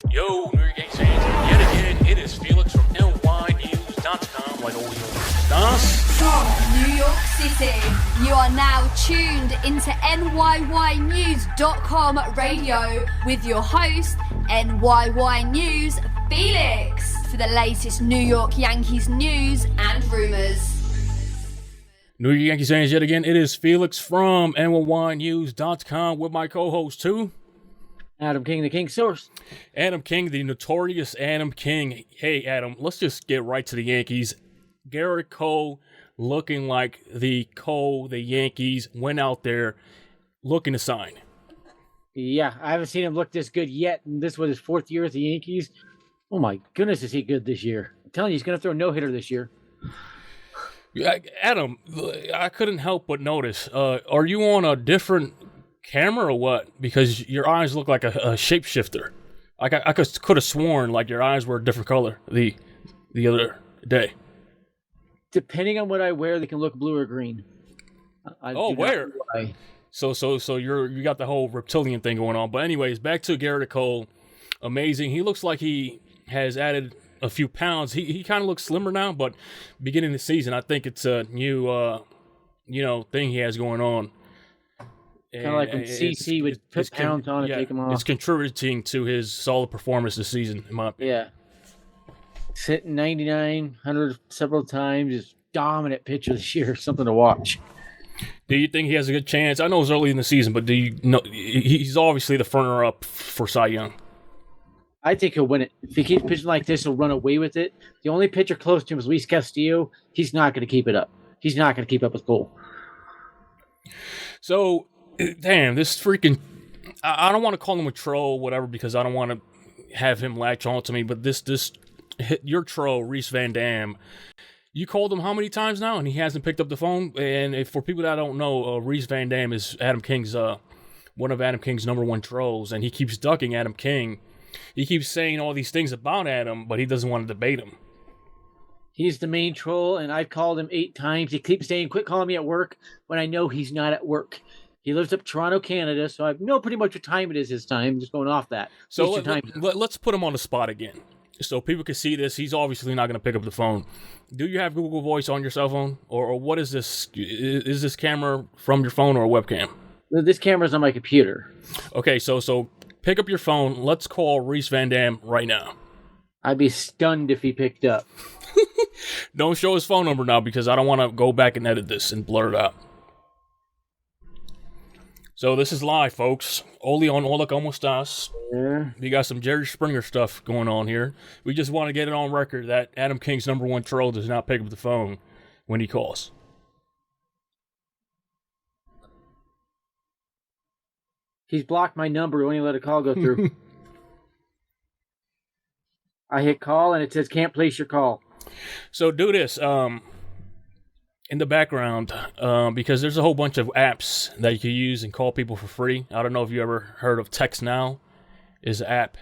Yo, New York Yankees fans, yet again, it is Felix from NYYNEWS.com, like always. Estás? From New York City, you are now tuned into NYYNEWS.com radio with your host, NYY News, Felix, for the latest New York Yankees news and rumors. New York Yankees fans, yet again, it is Felix from NYYNEWS.com with my co-host, too. Adam King, the King Source. Adam King, the notorious Adam King. Hey, Adam, let's just get right to the Yankees. Gerrit Cole looking like the Yankees went out there looking to sign. Yeah, I haven't seen him look this good yet. And this was his fourth year with the Yankees. Oh my goodness, is he good this year? I'm telling you, he's going to throw a no-hitter this year. Adam, I couldn't help but notice. Are you on a different camera or what? Because your eyes look like a shapeshifter. I could have sworn like your eyes were a different color the other day. Depending on what I wear, they can look blue or green. Where? So you got the whole reptilian thing going on. But anyways, back to Gerrit Cole. Amazing. He looks like he has added a few pounds. He kind of looks slimmer now, but beginning of the season, I think it's a new thing he has going on. Kind of like when CC would put pounds on and take them off. It's contributing to his solid performance this season, in my opinion. Yeah. Hitting 99, 100 several times. Just dominant pitcher this year. Something to watch. Do you think he has a good chance? I know it's early in the season, but do you know he's obviously the runner-up for Cy Young? I think he'll win it. If he keeps pitching like this, he'll run away with it. The only pitcher close to him is Luis Castillo. He's not going to keep it up. He's not going to keep up with Cole. So, damn, this freaking... I don't want to call him a troll or whatever because I don't want to have him latch on to me, but your troll, Rhys Van Dam, you called him how many times now? And he hasn't picked up the phone? And for people that don't know, Rhys Van Dam is Adam King's one of Adam King's number one trolls, and he keeps ducking Adam King. He keeps saying all these things about Adam, but he doesn't want to debate him. He's the main troll, and I've called him 8 times. He keeps saying, quit calling me at work, when I know he's not at work. He lives up Toronto, Canada, so I know pretty much what time it is his time. Just going off that. So let's put him on the spot again. So people can see this. He's obviously not going to pick up the phone. Do you have Google Voice on your cell phone? Or what is this? Is this camera from your phone or a webcam? This camera's on my computer. Okay, so pick up your phone. Let's call Rhys Van Dam right now. I'd be stunned if he picked up. Don't show his phone number now because I don't want to go back and edit this and blur it out. So this is live, folks. Only on Hola, cómo estás. Yeah. We got some Jerry Springer stuff going on here. We just want to get it on record that Adam King's number one troll does not pick up the phone when he calls. He's blocked my number. Won't even let a call go through. I hit call, and it says can't place your call. So do this in the background because there's a whole bunch of apps that you can use and call people for free. I don't know if you ever heard of Text Now. Is an app.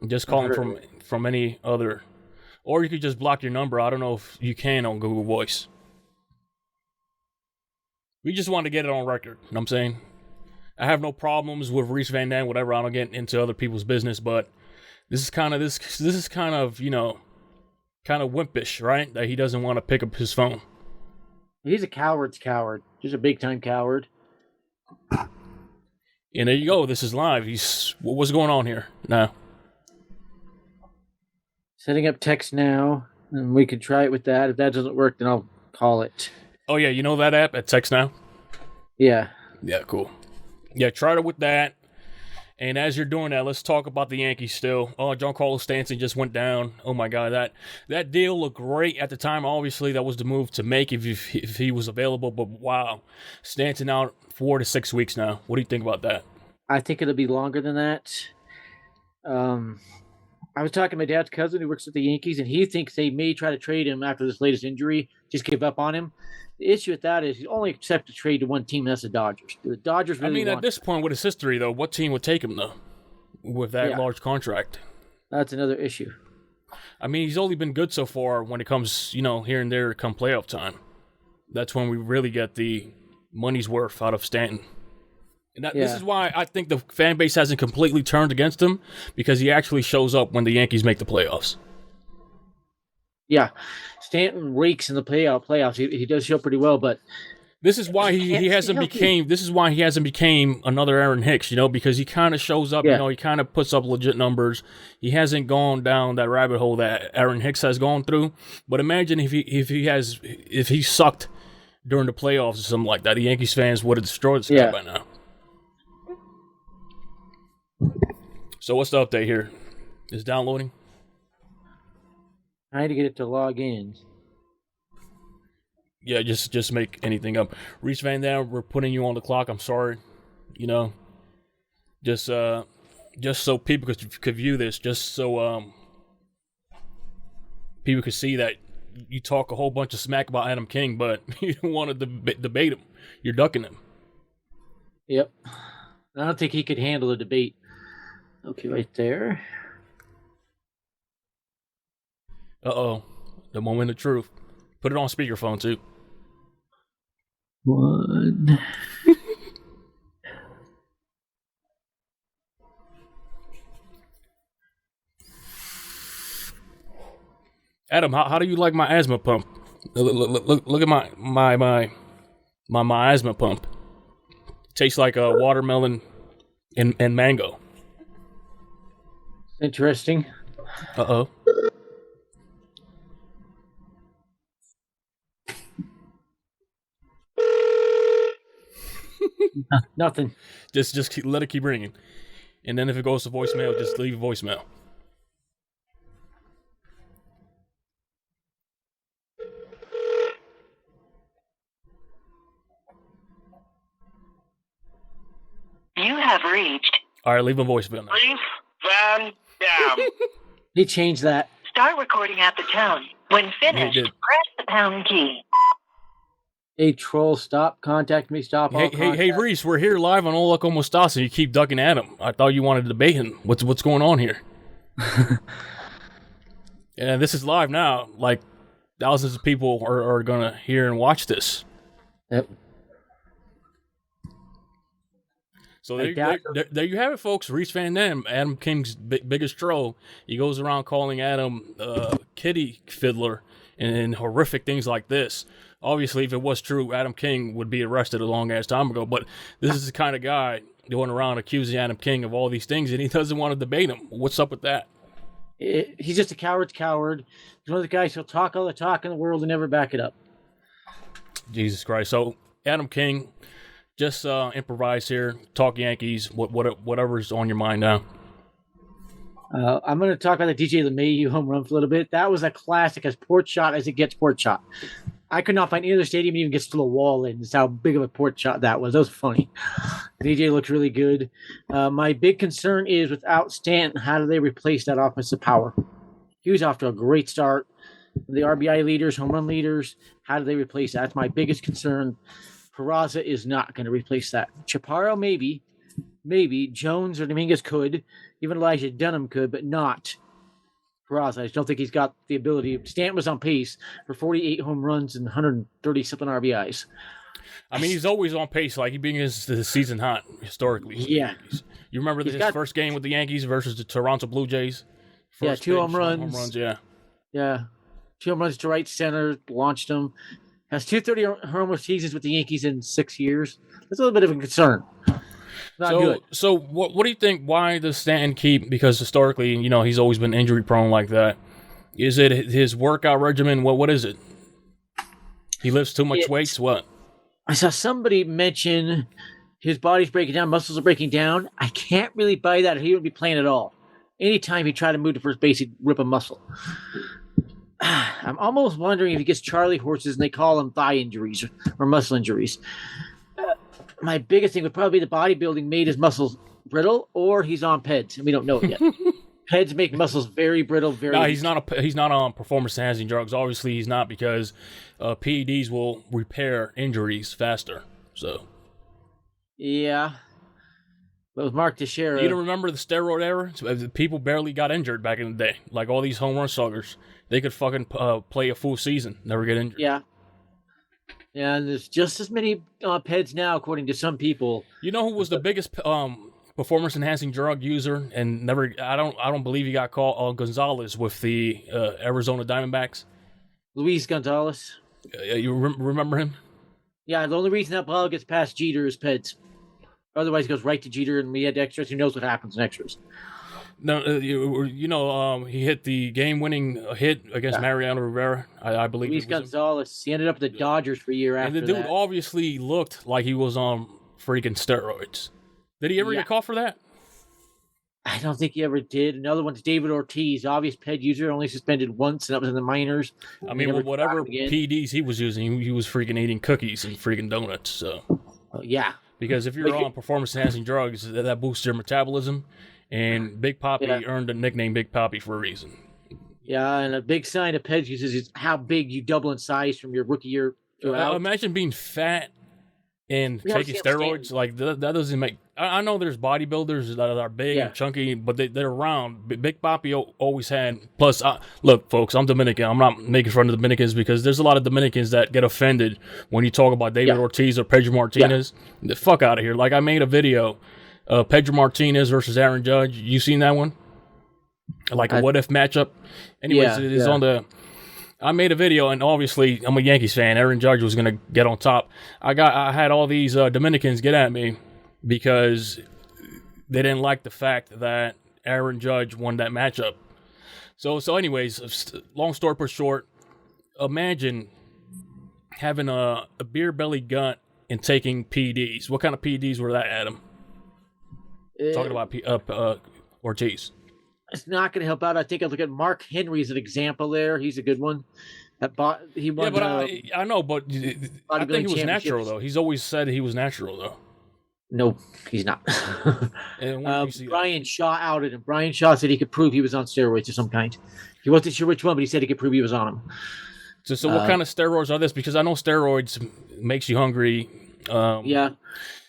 Just call them from any other. Or you could just block your number. I don't know if you can on Google Voice. We just want to get it on record. You know what I'm saying? I have no problems with Rhys Van Dam, whatever. I don't get into other people's business, but this is kind of wimpish, right? That he doesn't want to pick up his phone. He's a coward's coward. Just a big time coward. And there you go. This is live. What's going on here now? Setting up text now, and we can try it with that. If that doesn't work, then I'll call it. Oh yeah, you know that app at Text Now? Yeah. Yeah, cool. Yeah, try it with that. And as you're doing that, let's talk about the Yankees still. Oh, Giancarlo Stanton just went down. Oh, my God. That deal looked great at the time. Obviously, that was the move to make if he was available. But, wow, Stanton out 4 to 6 weeks now. What do you think about that? I think it'll be longer than that. I was talking to my dad's cousin who works at the Yankees, and he thinks they may try to trade him after this latest injury, just give up on him. The issue with that is he only accepts to trade to one team, and that's the Dodgers. The Dodgers really at this point with his history, though, what team would take him, though, with that large contract? That's another issue. I mean, he's only been good so far when it comes, here and there come playoff time. That's when we really get the money's worth out of Stanton. And this is why I think the fan base hasn't completely turned against him, because he actually shows up when the Yankees make the playoffs. Yeah, Stanton rakes in the playoffs. He does show pretty well, but this is why he hasn't became. This is why he hasn't became another Aaron Hicks, because he kind of shows up. Yeah. He kind of puts up legit numbers. He hasn't gone down that rabbit hole that Aaron Hicks has gone through. But imagine if he sucked during the playoffs or something like that, the Yankees fans would have destroyed this guy by now. So what's the update here? Is downloading? Trying to get it to log in. Yeah, just make anything up. Reese Van Dam, we're putting you on the clock. I'm sorry. Just so people could view this, just so people could see that you talk a whole bunch of smack about Adam King, but you don't want to debate him. You're ducking him. Yep. I don't think he could handle the debate. Okay, right there. Uh-oh. The moment of truth. Put it on speakerphone, too. One. Adam, how do you like my asthma pump? Look at my asthma pump. It tastes like a watermelon and mango. Interesting. Uh-oh. Nothing. Just let it keep ringing. And then if it goes to voicemail, just leave a voicemail. You have reached. All right, leave a voicemail now. Reese Van Dam. He changed that. Start recording at the tone. When finished, press the pound key. Hey, troll, stop. Contact me. Stop. Hey, Reese, we're here live on Hola, cómo estás, and you keep ducking at him. I thought you wanted to debate him. What's going on here? And this is live now. Like, thousands of people are going to hear and watch this. Yep. So there you have it, folks. Reese Van Dam, Adam King's biggest troll. He goes around calling Adam kitty fiddler and horrific things like this. Obviously, if it was true, Adam King would be arrested a long-ass time ago. But this is the kind of guy going around accusing Adam King of all these things, and he doesn't want to debate him. What's up with that? He's just a coward's coward. He's one of the guys who'll talk all the talk in the world and never back it up. Jesus Christ. So, Adam King, just improvise here. Talk Yankees, whatever's on your mind now. I'm going to talk about the DJ LeMahieu home run for a little bit. That was a classic, as port shot as it gets port shot. I could not find any other stadium even gets to the wall in. That's how big of a port shot that was. That was funny. DJ looks really good. My big concern is without Stanton, how do they replace that offensive power? He was off to a great start. The RBI leaders, home run leaders, how do they replace that? That's my biggest concern. Peraza is not going to replace that. Chaparro, maybe. Jones or Dominguez could. Even Elijah Dunham could, but not Peraza. I just don't think he's got the ability. Stanton was on pace for 48 home runs and 130-something RBIs. I mean, he's always on pace. Like, he begins the season hot, historically. Yeah. You remember his first game with the Yankees versus the Toronto Blue Jays? Two home runs. Yeah. Yeah. 2 home runs to right center, launched him. Has 230 home run seasons with the Yankees in 6 years. That's a little bit of a concern. Not good. So what do you think? Why does Stanton keep? Because historically, he's always been injury prone like that. Is it his workout regimen? What is it? He lifts too much weights? What? I saw somebody mention his body's breaking down, muscles are breaking down. I can't really buy that. He wouldn't be playing at all. Anytime he tried to move to first base, he'd rip a muscle. I'm almost wondering if he gets Charlie horses and they call them thigh injuries or muscle injuries. My biggest thing would probably be the bodybuilding made his muscles brittle, or he's on PEDs, and we don't know it yet. PEDs make muscles very brittle. No, he's not on performance-enhancing drugs. Obviously, he's not, because PEDs will repair injuries faster. So, yeah. But with Mark Teixeira, you don't remember the steroid era? People barely got injured back in the day. Like all these home run sluggers, they could fucking play a full season, never get injured. Yeah. Yeah, and there's just as many PEDs now, according to some people. You know who was the biggest performance enhancing drug user and never? I don't believe he got caught. Gonzalez with the Arizona Diamondbacks. Luis Gonzalez. You remember him? Yeah, the only reason that ball gets past Jeter is PEDs. Otherwise, it goes right to Jeter, and we had extras. Who knows what happens in extras? No, he hit the game-winning hit against Mariano Rivera. I believe. Luis Gonzalez. He ended up with the Dodgers for a year after and the dude that. obviously looked like he was on freaking steroids. Did he ever get caught for that? I don't think he ever did. Another one's David Ortiz, obvious PED user, only suspended once, and that was in the minors. I mean, whatever PEDs he was using, he was freaking eating cookies and freaking donuts. So, yeah. Because if you're on performance-enhancing drugs, that boosts your metabolism, and Big Papi earned the nickname Big Papi for a reason. Yeah, and a big sign of PED users is how big you double in size from your rookie year throughout. Imagine being fat and taking steroids. Like, that doesn't make... I know there's bodybuilders that are big and chunky, but they're round. Big Papi always had... Plus, look, folks, I'm Dominican. I'm not making fun of the Dominicans because there's a lot of Dominicans that get offended when you talk about David Ortiz or Pedro Martinez. The fuck out of here. Like, I made a video, Pedro Martinez versus Aaron Judge. You seen that one? Like a what-if matchup? Anyways, it is on the... I made a video, and obviously, I'm a Yankees fan. Aaron Judge was going to get on top. I had all these Dominicans get at me because they didn't like the fact that Aaron Judge won that matchup. So anyways, long story per short, imagine having a beer belly gut and taking PEDs. What kind of PEDs were that, Adam? Talking about Ortiz. It's not going to help out. I think I look at Mark Henry as an example there. He's a good one. He won. Yeah, but I know, but I think he was natural, though. He's always said he was natural, though. No, he's not. Brian Shaw outed him. Brian Shaw said he could prove he was on steroids of some kind. He wasn't sure which one, but he said he could prove he was on them. So what kind of steroids are this? Because I know steroids makes you hungry. The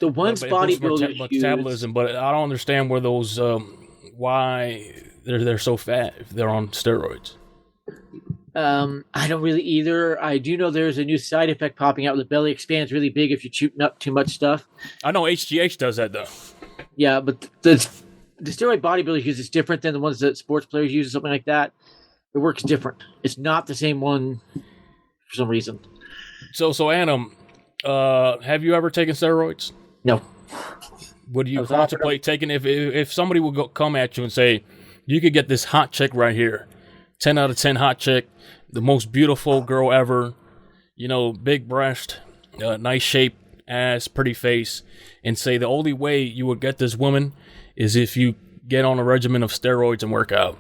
ones bodybuilders metabolism, but I don't understand where those why they're so fat if they're on steroids. I don't really either. I do know there's a new side effect popping out. The belly expands really big if you're shooting up too much stuff. I know HGH does that, though. Yeah, but the steroid bodybuilders use is different than the ones that sports players use or something like that. It works different. It's not the same one for some reason. So Adam, have you ever taken steroids? No. Would you contemplate taking if somebody would come at you and say, you could get this hot chick right here, 10 out of 10 hot chick, the most beautiful girl ever, big breast, nice shape, ass, pretty face, and say the only way you would get this woman is if you get on a regimen of steroids and work out?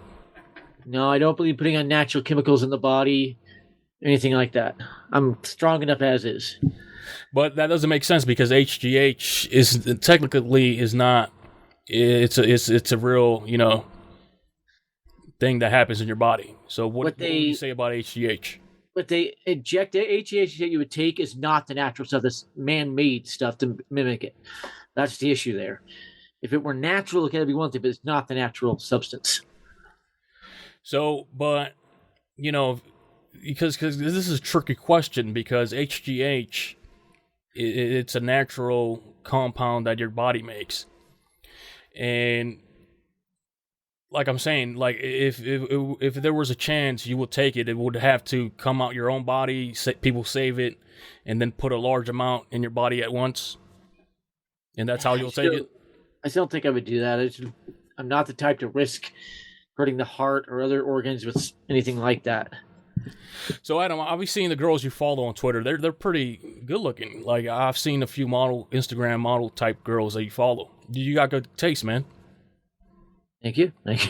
No, I don't believe putting on natural chemicals in the body, anything like that. I'm strong enough as is. But that doesn't make sense because HGH is not. It's a real thing that happens in your body. So what do you say about HGH? But they inject the HGH that you would take is not the natural stuff. This man-made stuff to mimic it. That's the issue there. If it were natural, it could be one thing, but it's not the natural substance. So, but because this is a tricky question because HGH. It's a natural compound that your body makes, and like I'm saying, like if there was a chance you would take it, it would have to come out your own body. People save it, and then put a large amount in your body at once, and that's how you'll take it. I still don't think I would do that. I'm not the type to risk hurting the heart or other organs with anything like that. So Adam, I'll be seeing the girls you follow on Twitter. They're pretty good looking. Like I've seen a few Instagram model type girls that you follow. You got good taste, man. Thank you. I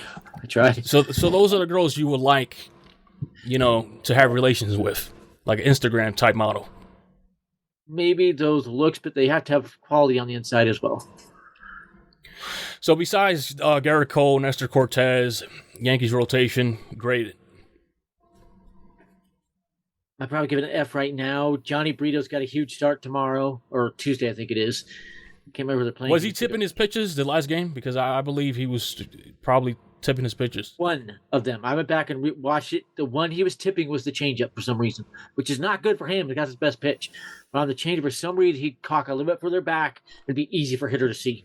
tried. So those are the girls you would like, to have relations with, like an Instagram type model. Maybe those looks, but they have to have quality on the inside as well. So besides Gerrit Cole, Nestor Cortez, Yankees rotation, graded. I'd probably give it an F right now. Johnny Brito's got a huge start tomorrow, or Tuesday, I think it is. Can't remember who they're playing. Was he tipping his pitches the last game? Because I believe he was probably tipping his pitches? One of them. I went back and watched it. The one he was tipping was the changeup for some reason, which is not good for him. That's his best pitch. But on the changeup, for some reason, he'd cock a little bit further back. It'd be easy for a hitter to see.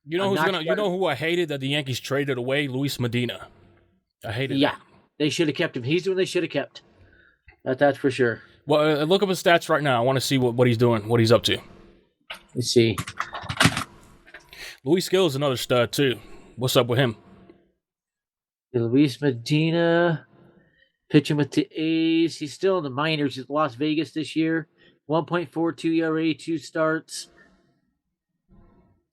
You know You know who I hated that the Yankees traded away? Luis Medina. I hated. Yeah, him. They should have kept him. He's the one they should have kept. That's for sure. Well, look up his stats right now. I want to see what he's doing, what he's up to. Let's see. Luis Gill is another stud too. What's up with him? Luis Medina pitching with the A's. He's still in the minors. He's Las Vegas this year. 1.42 ERA, 2 starts.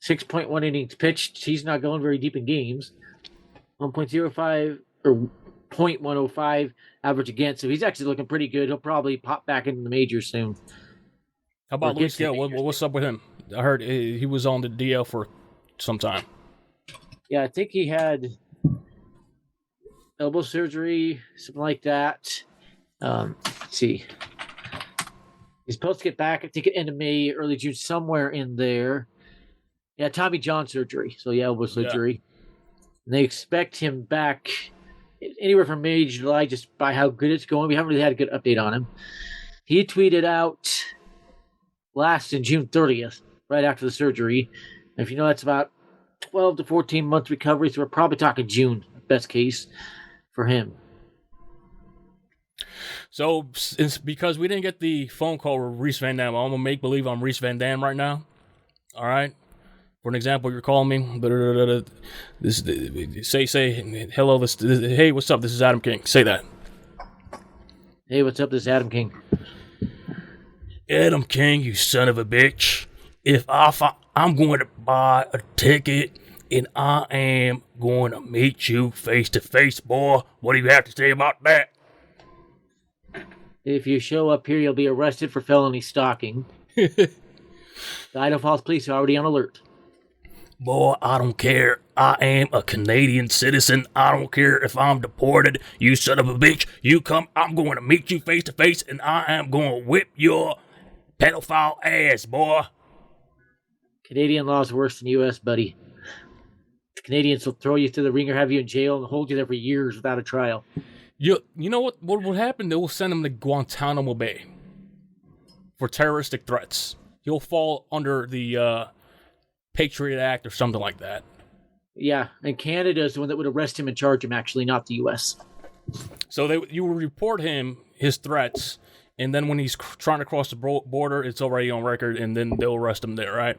6.1 innings pitched. He's not going very deep in games. 1.05 or 0.105 average against. So he's actually looking pretty good. He'll probably pop back into the majors soon. How about Luis Gill? What's up with him? I heard he was on the DL for some time. Yeah, I think he had elbow surgery, something like that. Let's see. He's supposed to get back, I think, at end of May, early June, somewhere in there. Yeah, Tommy John surgery. So, yeah, elbow surgery. Yeah. And they expect him back anywhere from May to July, just by how good it's going. We haven't really had a good update on him. He tweeted out last in June 30th, right after the surgery. And if you know, that's about 12 to 14 months recovery, so we're probably talking June, best case, for him. So, it's because we didn't get the phone call with Reese Van Dam, I'm going to make believe I'm Reese Van Dam right now. All right? For an example, you're calling me. Say, hello, hey, what's up? This is Adam King. Say that. Hey, what's up? This is Adam King. Adam King, you son of a bitch. I'm going to buy a ticket and I am going to meet you face to face, boy. What do you have to say about that? If you show up here, you'll be arrested for felony stalking. The Idaho Falls police are already on alert. Boy, I don't care. I am a Canadian citizen. I don't care if I'm deported. You son of a bitch. You come, I'm going to meet you face to face and I am going to whip your pedophile ass, boy. Canadian law is worse than U.S., buddy. The Canadians will throw you through the ringer, have you in jail, and hold you there for years without a trial. You know what would happen? They will send him to Guantanamo Bay for terroristic threats. He'll fall under the Patriot Act or something like that. Yeah, and Canada is the one that would arrest him and charge him, actually, not the U.S. So you will report his threats, and then when he's trying to cross the border, it's already on record, and then they'll arrest him there, right?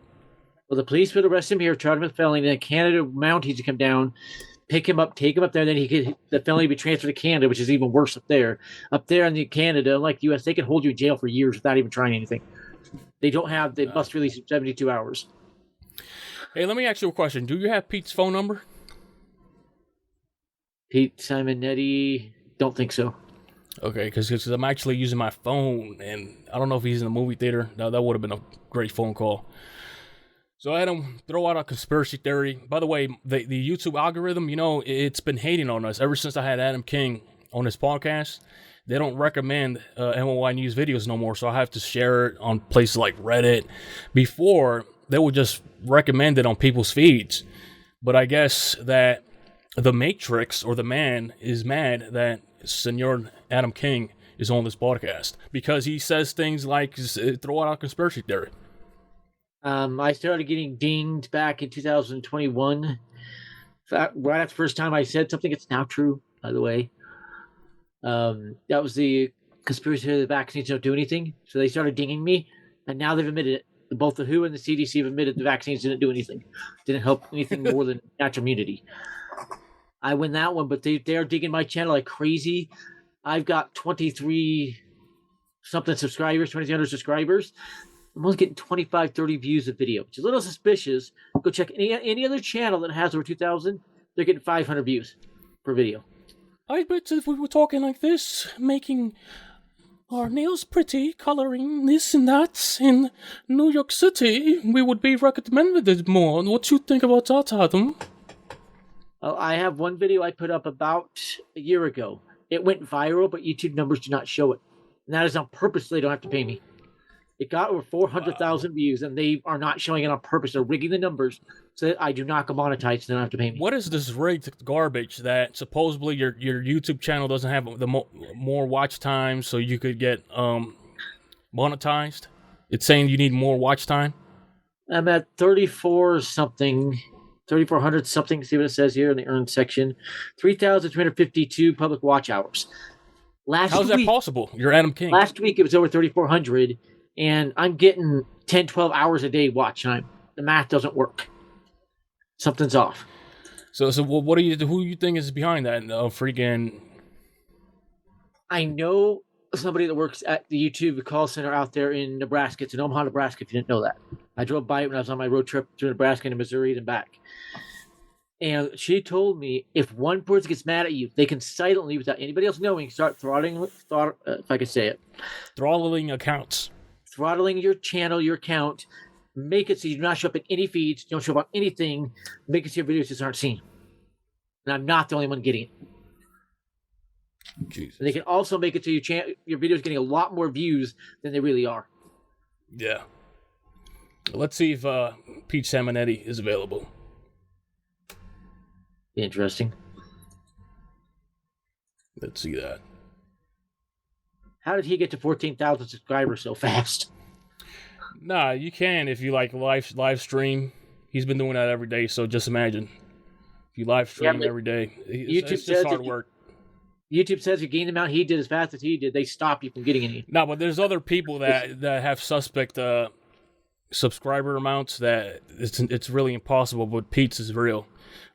Well, the police would arrest him here, charge him with felony, and then Canada Mounties to come down, pick him up, take him up there, and then the felony would be transferred to Canada, which is even worse up there. Up there in Canada, unlike the U.S., they can hold you in jail for years without even trying anything. They must release in 72 hours. Hey, let me ask you a question. Do you have Pete's phone number? Pete Simonetti? Don't think so. Okay, because I'm actually using my phone, and I don't know if he's in the movie theater. No, that would have been a great phone call. So I had him throw out a conspiracy theory. By the way, the YouTube algorithm, it's been hating on us ever since I had Adam King on his podcast. They don't recommend NYYNEWS videos no more, so I have to share it on places like Reddit. Before, they would just recommend it on people's feeds. But I guess that the Matrix or the man is mad that Senor Adam King is on this podcast because he says things like throw out a conspiracy theory. I started getting dinged back in 2021. Right after the first time I said something, it's now true, by the way. That was the conspiracy theory the vaccines don't do anything. So they started dinging me, and now they've admitted it. Both the WHO and the CDC have admitted the vaccines didn't do anything. Didn't help anything more than natural immunity. I win that one, but they are digging my channel like crazy. I've got 23-something subscribers, 2,300 subscribers. I'm only getting 25, 30 views of video, which is a little suspicious. Go check any other channel that has over 2,000. They're getting 500 views per video. I bet if we were talking like this, making our nails pretty, coloring this and that in New York City, we would be recommended more. What you think about that, Adam? I have one video I put up about a year ago. It went viral, but YouTube numbers do not show it. And that is on purpose so they don't have to pay me. It got over 400,000 views, and they are not showing it on purpose. They're rigging the numbers so that I do not get monetized, so they don't have to pay me. What is this rigged garbage that supposedly your YouTube channel doesn't have the more watch time so you could get monetized? It's saying you need more watch time? I'm at 34 something, 3,400 something. See what it says here in the earned section. 3,352 public watch hours. How's that possible? You're Adam King. Last week it was over 3,400, and I'm getting 10, 12 hours a day watch time. The math doesn't work. Something's off. So what do you? Who you think is behind that? Freaking. I know somebody that works at the YouTube call center out there in Nebraska. It's in Omaha, Nebraska. If you didn't know that, I drove by it when I was on my road trip to Nebraska and Missouri and back. And she told me if one person gets mad at you, they can silently, without anybody else knowing, start throttling. If I could say it, throttling accounts, throttling your channel, your account. Make it so you do not show up in any feeds, don't show up on anything. Make it so your videos just aren't seen. And I'm not the only one getting it. Jesus. And they can also make it so your videos getting a lot more views than they really are. Yeah. Let's see if Pete Simonetti is available. Interesting. Let's see that. How did he get to 14,000 subscribers so fast? Nah, you can if you like live stream. He's been doing that every day, so just imagine. If you live stream every day. It's just hard work. YouTube says you gain the amount he did as fast as he did, they stop you from getting any. No, but there's other people that have suspect subscriber amounts that it's really impossible, but Pete's is real.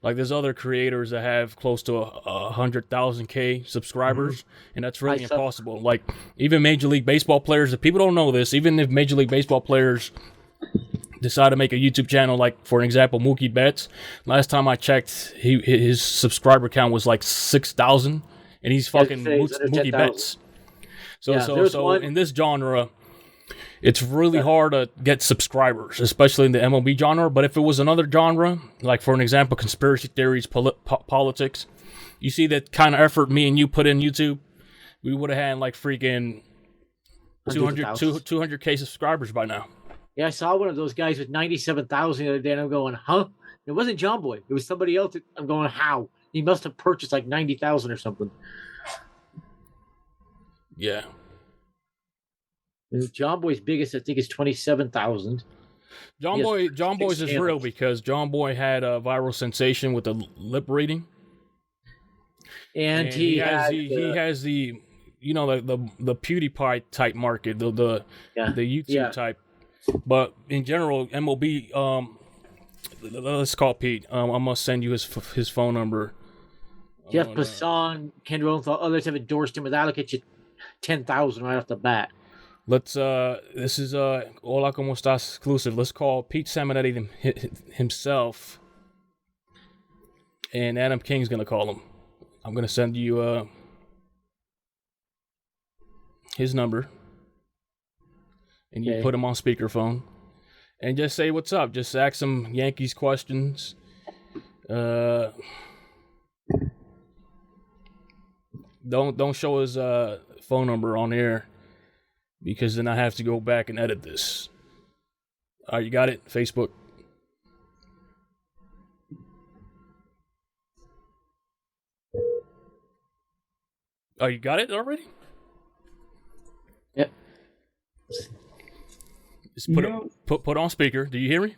Like there's other creators that have close to 100,000 subscribers, and that's really impossible. Like even Major League Baseball players, if people don't know this, even if Major League Baseball players decide to make a YouTube channel, like for example Mookie Betts, last time I checked, his subscriber count was like 6,000, and he's fucking Mookie Betts. So in this genre, it's really hard to get subscribers, especially in the MLB genre. But if it was another genre, like for an example, conspiracy theories, politics, you see that kind of effort me and you put in YouTube, we would have had like freaking 200K subscribers by now. Yeah, I saw one of those guys with 97,000 the other day, and I'm going, huh? It wasn't John Boy. It was somebody else. I'm going, how? He must have purchased like 90,000 or something. Yeah. John Boy's biggest, I think, is 27,000. John Boy's is real because John Boy had a viral sensation with the lip reading, and he has the the PewDiePie type market, the YouTube type. But in general, MLB. Let's call Pete. I'm gonna send you his phone number. Jeff Passan, Ken Rosenthal, others have endorsed him. That'll get you 10,000 right off the bat. Let's this is Hola, cómo estás exclusive. Let's call Pete Simonetti himself, and Adam King's gonna call him. I'm gonna send you his number, and you put him on speakerphone, and just say what's up. Just ask some Yankees questions. Don't show his phone number on air, because then I have to go back and edit this. All right, you got it? Facebook. Oh, you got it already? Yep. Just put on speaker. Do you hear me?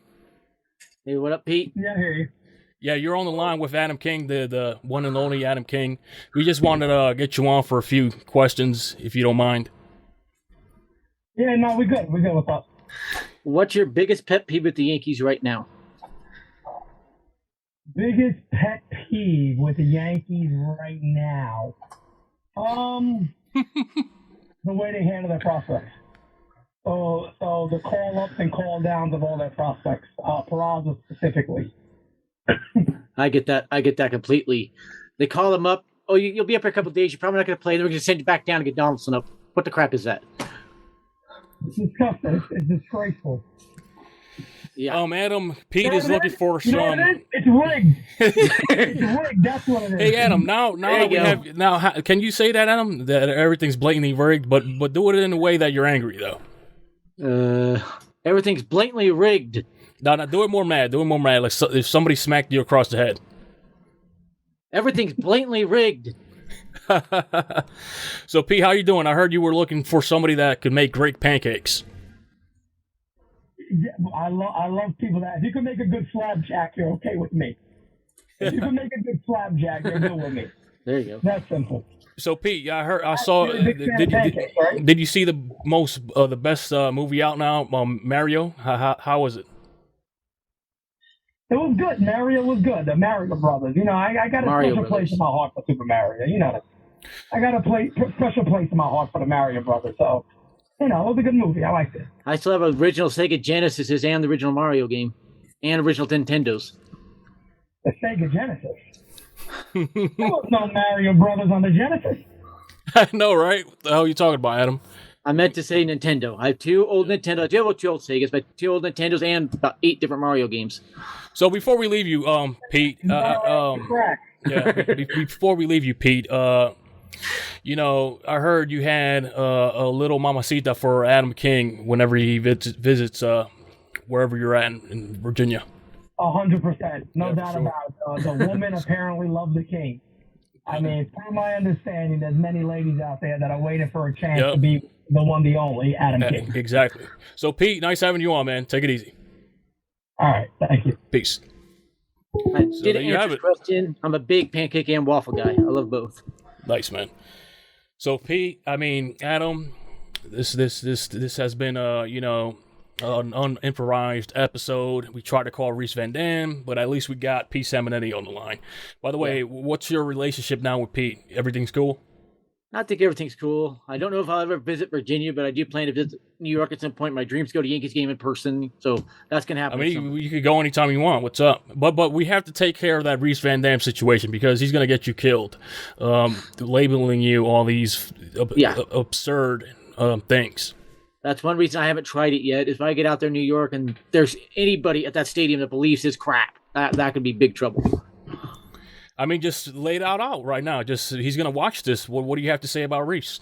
Hey, what up, Pete? Yeah, I hear you. Yeah, you're on the line with Adam King, the one and only Adam King. We just wanted to get you on for a few questions, if you don't mind. Yeah, no, we're good. We're good with that. What's your biggest pet peeve with the Yankees right now? Biggest pet peeve with the Yankees right now? The way they handle their prospects. So the call-ups and call-downs of all their prospects, Peraza specifically. I get that completely. They call them up. Oh, you'll be up for a couple of days. You're probably not going to play. Then we're going to send you back down to get Donaldson up. What the crap is that? It's disgusting. It's disgraceful. Yeah. Adam, Pete is looking for some. You know what it is? It's rigged. It's rigged. That's what it is. Hey, Adam. Can you say that, Adam? That everything's blatantly rigged, but do it in a way that you're angry, though. Everything's blatantly rigged. No, do it more mad. Do it more mad. Like if somebody smacked you across the head. Everything's blatantly rigged. So, Pete, how you doing? I heard you were looking for somebody that could make great pancakes. Yeah, I love people that, if you can make a good slapjack, you're okay with me. If you can make a good slapjack, you're good with me. There you go. That's simple. So, Pete, I saw. You're a big fan of pancakes, right? Did you see the best movie out now, Mario? How was it? It was good. Mario was good. The Mario Brothers. You know, I got a Mario special place in my heart for Super Mario. You know that. I got a special place in my heart for the Mario Brothers. So, you know, it was a good movie. I liked it. I still have original Sega Genesis and the original Mario game, and original Nintendos. The Sega Genesis. There was no Mario Brothers on the Genesis. I know, right? What the hell are you talking about, Adam? I meant to say Nintendo. I have two old Nintendos. I do have two old Segas, but two old Nintendos and about 8 different Mario games. So before we leave you, Pete, before we leave you, Pete, you know, I heard you had a little mamacita for Adam King whenever he visits wherever you're at in Virginia. 100%, no doubt about it. The woman apparently loved the king. I mean, from my understanding, there's many ladies out there that are waiting for a chance to be the one, the only, Adam King. Exactly. So, Pete, nice having you on, man. Take it easy. All right, thank you. Peace. I did answer the question. I'm a big pancake and waffle guy. I love both. Nice, man. So, Pete, I mean, Adam, this has been you know, an unimprovised episode. We tried to call Reese Van Dam, but at least we got Pete Simonetti on the line. By the way, what's your relationship now with Pete? Everything's cool? I think everything's cool. I don't know if I'll ever visit Virginia, but I do plan to visit New York at some point. My dreams go to Yankees game in person, so that's gonna happen. I mean, you could go anytime you want. What's up? But we have to take care of that Reese Van Dam situation because he's gonna get you killed, labeling you all these absurd things. That's one reason I haven't tried it yet. If I get out there in New York and there's anybody at that stadium that believes his crap, that could be big trouble. I mean, just lay it out right now. Just he's gonna watch this. What do you have to say about Reese?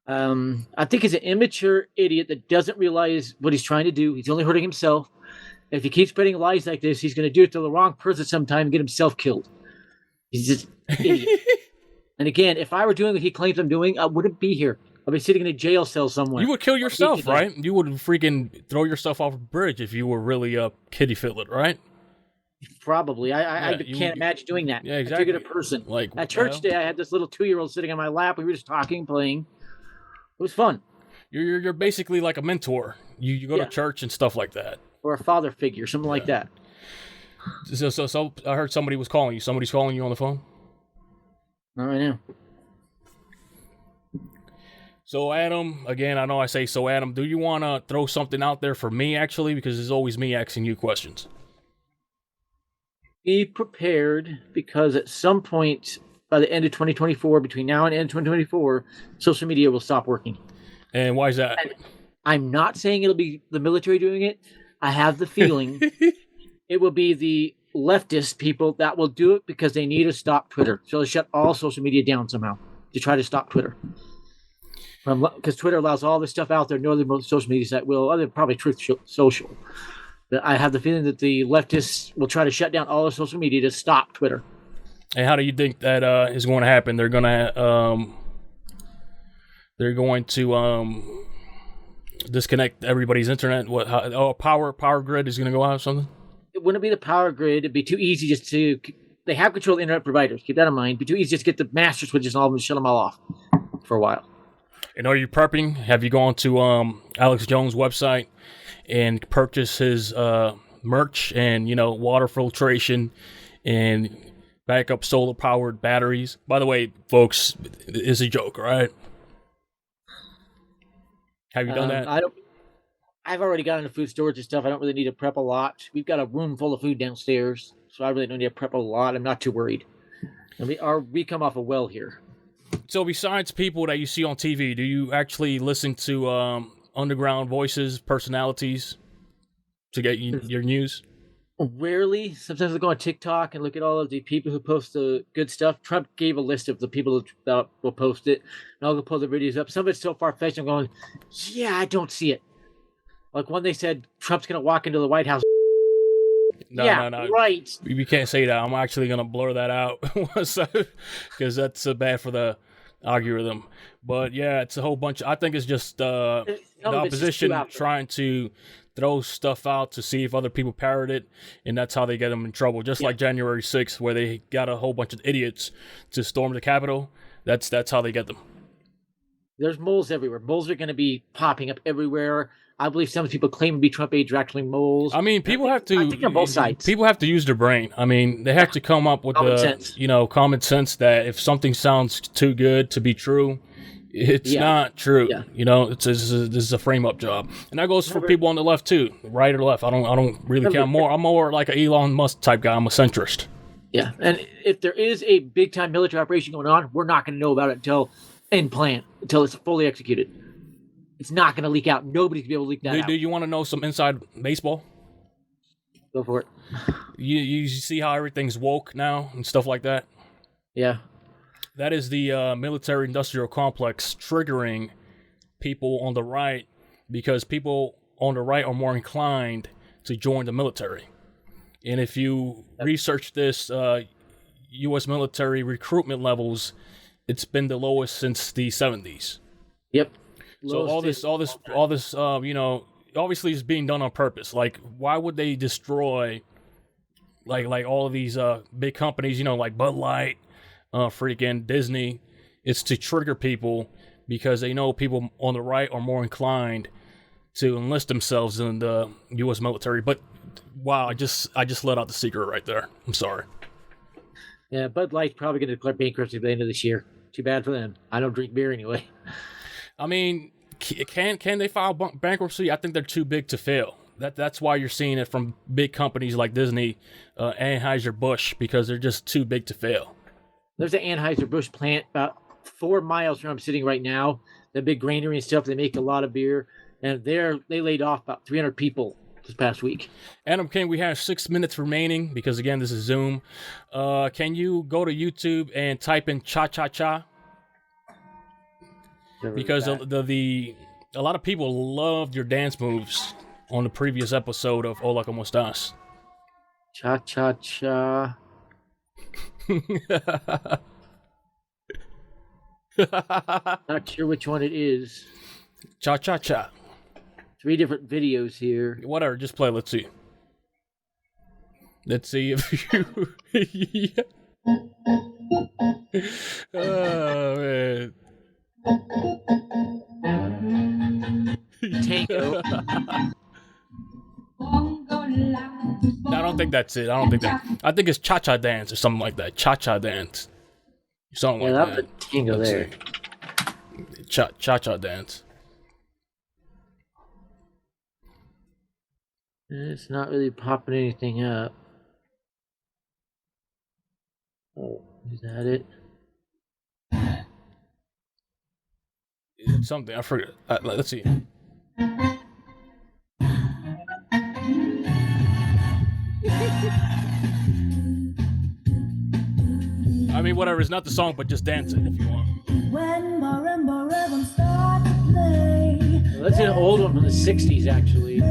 I think he's an immature idiot that doesn't realize what he's trying to do. He's only hurting himself. If he keeps spreading lies like this, he's going to do it to the wrong person sometime and get himself killed. He's just an idiot. And again, if I were doing what he claims I'm doing, I wouldn't be here. I'd be sitting in a jail cell somewhere. You would kill yourself, right? You would freaking throw yourself off a bridge if you were really a kitty fiddler, right? Probably. I can't imagine doing that. Yeah, exactly. I figured a person. Like at church day, I had this little 2-year-old sitting on my lap. We were just talking, playing. It was fun. You're basically like a mentor. You go to church and stuff like that. Or a father figure, something like that. So I heard somebody was calling you. Somebody's calling you on the phone? Not right now. So, Adam, again, I know I say so, Adam, do you want to throw something out there for me, actually? Because it's always me asking you questions. Be prepared, because at some point by the end of 2024, between now and the end of 2024, social media will stop working. And why is that? And I'm not saying it'll be the military doing it. I have the feeling it will be the leftist people that will do it because they need to stop Twitter. So they'll shut all social media down somehow to try to stop Twitter. Because Twitter allows all this stuff out there. No other social media site will, other probably Truth Social. But I have the feeling that the leftists will try to shut down all the social media to stop Twitter. And how do you think that is going to happen? They're going to disconnect everybody's internet. Power grid is going to go out or something? It wouldn't be the power grid. It'd be too easy just to. They have control of the internet providers. Keep that in mind. It'd be too easy just to get the master switches and all of them and shut them all off for a while. And are you prepping? Have you gone to Alex Jones' website and purchased his merch and, water filtration and backup solar-powered batteries? By the way, folks, it's a joke, right? Have you done that? I've already got into food storage and stuff. I don't really need to prep a lot. We've got a room full of food downstairs, so I really don't need to prep a lot. I'm not too worried. We come off a well here. So besides people that you see on TV, do you actually listen to underground voices, personalities to get your news? Rarely. Sometimes I go on TikTok and look at all of the people who post the good stuff. Trump gave a list of the people that will post it, and I'll go pull the videos up. Some of it's so far-fetched, I'm going, yeah, I don't see it. Like when they said Trump's going to walk into the White House. No. Right. We can't say that. I'm actually going to blur that out because that's bad for the algorithm. But yeah, it's a whole bunch. I think it's just the opposition trying to throw stuff out to see if other people parrot it, and that's how they get them in trouble. Just like January 6th, where they got a whole bunch of idiots to storm the Capitol. That's how they get them. There's moles everywhere. Moles are going to be popping up everywhere. I believe some people claim to be Trump aides are actually moles. I mean, people have to. I think on both sides. People have to use their brain. I mean, they have to come up with common sense that if something sounds too good to be true, it's not true. Yeah. This is a frame up job, and that goes for people on the left too, right or left. I don't really care. I'm more like an Elon Musk type guy. I'm a centrist. Yeah, and if there is a big time military operation going on, we're not going to know about it until it's fully executed. It's not going to leak out. Nobody's going to be able to leak that out. Do you want to know some inside baseball? Go for it. You see how everything's woke now and stuff like that? Yeah. That is the military-industrial complex triggering people on the right because people on the right are more inclined to join the military. And if you research this, U.S. military recruitment levels, it's been the lowest since the 70s. Yep. So all this, obviously is being done on purpose. Like, why would they destroy, like all of these big companies, like Bud Light, freaking Disney? It's to trigger people because they know people on the right are more inclined to enlist themselves in the U.S. military. But wow, I just let out the secret right there. I'm sorry. Yeah, Bud Light's probably going to declare bankruptcy by the end of this year. Too bad for them. I don't drink beer anyway. I mean, can they file bankruptcy? I think they're too big to fail. That's why you're seeing it from big companies like Disney, Anheuser-Busch, because they're just too big to fail. There's an Anheuser-Busch plant about 4 miles from where I'm sitting right now. The big granary and stuff. They make a lot of beer, and they laid off about 300 people this past week. Adam King, we have 6 minutes remaining because again, this is Zoom. Can you go to YouTube and type in cha-cha-cha? Because a lot of people loved your dance moves on the previous episode of Hola, cómo estás. Cha-cha-cha. Not sure which one it is. Cha-cha-cha. 3 different videos here. Whatever, just play. Let's see. Let's see if you... Oh, man. Tango. I don't think that's it. I think it's cha-cha dance or something like that. Cha-cha dance. Something like that. Tango there. Cha-cha dance. It's not really popping anything up. Oh, is that it? It's something. I forget. Let's see. I mean, whatever. It's not the song, but just dance it if you want. Well, that's an old one from the 60s, actually.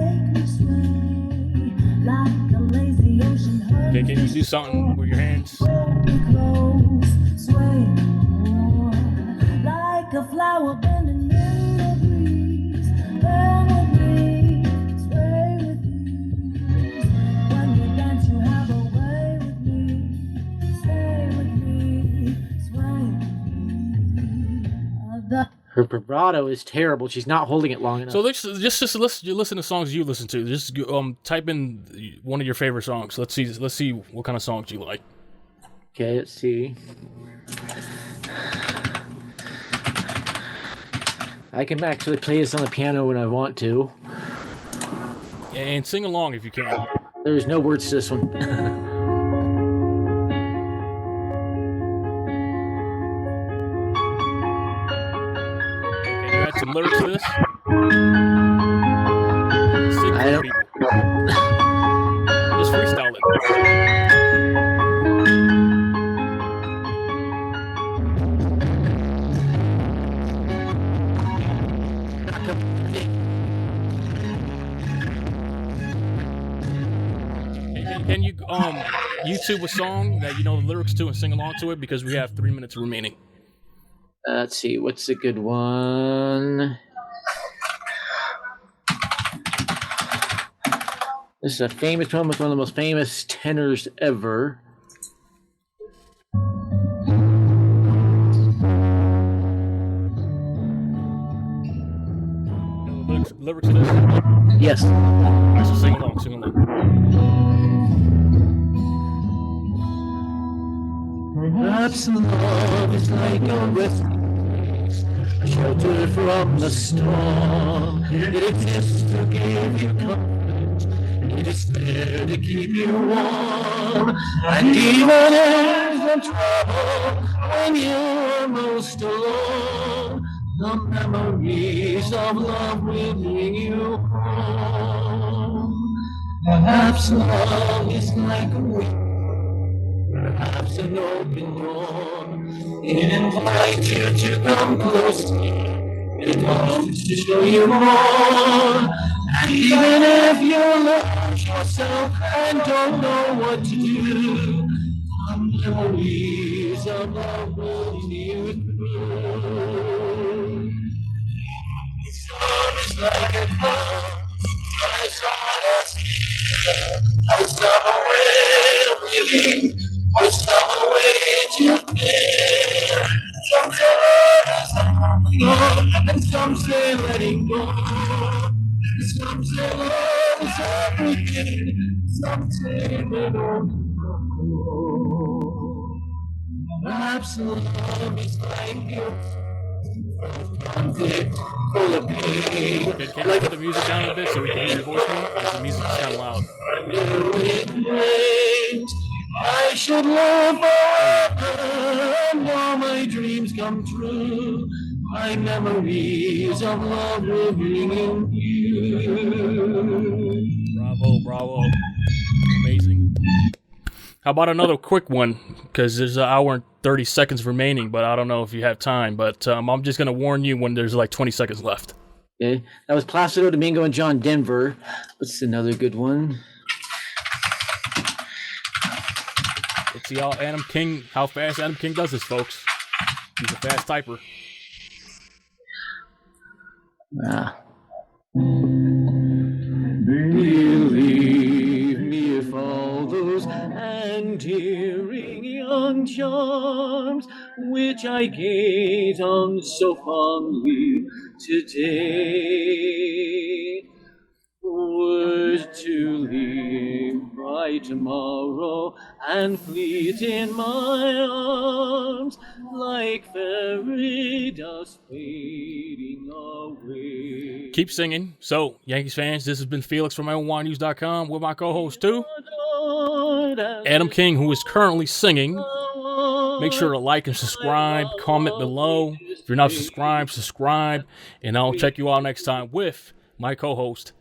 Okay, can you do something with your hands? Like a flower bending in the breeze, bend with me, sway with me. When you dance, you have a way with me. Stay with me, sway with me. Her vibrato is terrible. She's not holding it long enough. So just listen to songs you listen to. Just type in one of your favorite songs. Let's see what kind of songs you like. Okay, let's see. I can actually play this on the piano when I want to. And sing along if you can. There's no words to this one. Okay, you add some lyrics to this? Sing I for don't... people. Just freestyle it. YouTube a song that you know the lyrics to and sing along to it because we have 3 minutes remaining. Let's see, what's a good one? This is a famous one with one of the most famous tenors ever. Lyrics of this? Yes. Alright, so sing along, sing along. Perhaps love is like a refuge, a shelter from the storm. It exists to give you comfort, it is there to keep you warm. And even in the trouble, when you're most alone, the memories of love will bring you home. Perhaps love is like a wind, perhaps an open door. It invites you to come closer, it wants to show you more. And even if you lost yourself and don't know what to do, the memories of love will see you through. Love is like a cloud, as hard as it's not a way of living, it's not a way to live. Some say letting go, and some say letting go. Some say love is everything, some say they don't know. Perhaps love is like you. Okay, can you put the music down a bit so we can hear your voice more? Because the music's kind of loud. I should love forever and all my dreams come true. My memories of love will bring you. Bravo, bravo. Amazing. How about another quick one? Because there's an hour and 30 seconds remaining, but I don't know if you have time. But I'm just going to warn you when there's like 20 seconds left. Okay, that was Placido Domingo and John Denver. What's another good one? Let's see how Adam King, how fast Adam King does this, folks. He's a fast typer. Believe me if all those endearing young charms which I gaze on so fondly today were to leave by tomorrow and fleet in my arms like fairy dust fading away. Keep singing. So, Yankees fans, this has been Felix from NYYNEWS.com with my co-host too, Adam King, who is currently singing. Make sure to like and subscribe, comment below. If you're not subscribed, subscribe, and I'll check you out next time with my co-host,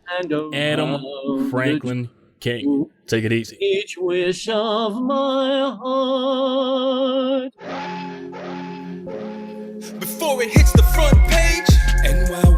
Adam Franklin King. Take it easy. Each wish of my heart. Before it hits the front page, NYYNEWS.